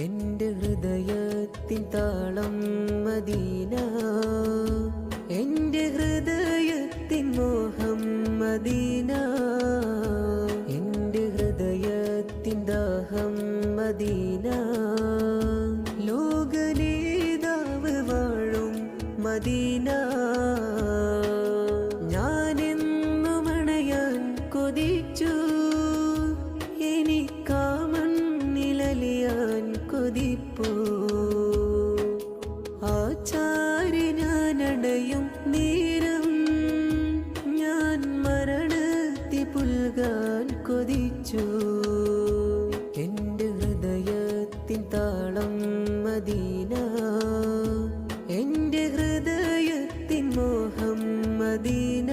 എൻ്റെ ഹൃദയത്തിൻ താളം മദീന, എൻ്റെ ഹൃദയത്തിൻ മോഹം മദീന, എൻ്റെ ഹൃദയത്തിൻ ദാഹം മദീന, ലോകനേതാവ് വാഴും മദീന. ഞാനെന്നും അണയാൻ കൊതിച്ചു, എനിക്കാമണ്ണിലലിയാൻ കൊതിപ്പൂ. ആചാര്യ ഞാനടയും നേരം ഞാൻ മരണത്തെ പുൽകാൻ കൊതിച്ചു. എൻ്റെ ഹൃദയത്തിൻ താളം മദീന, എൻ്റെ ഹൃദയത്തിൻ മോഹം മദീന.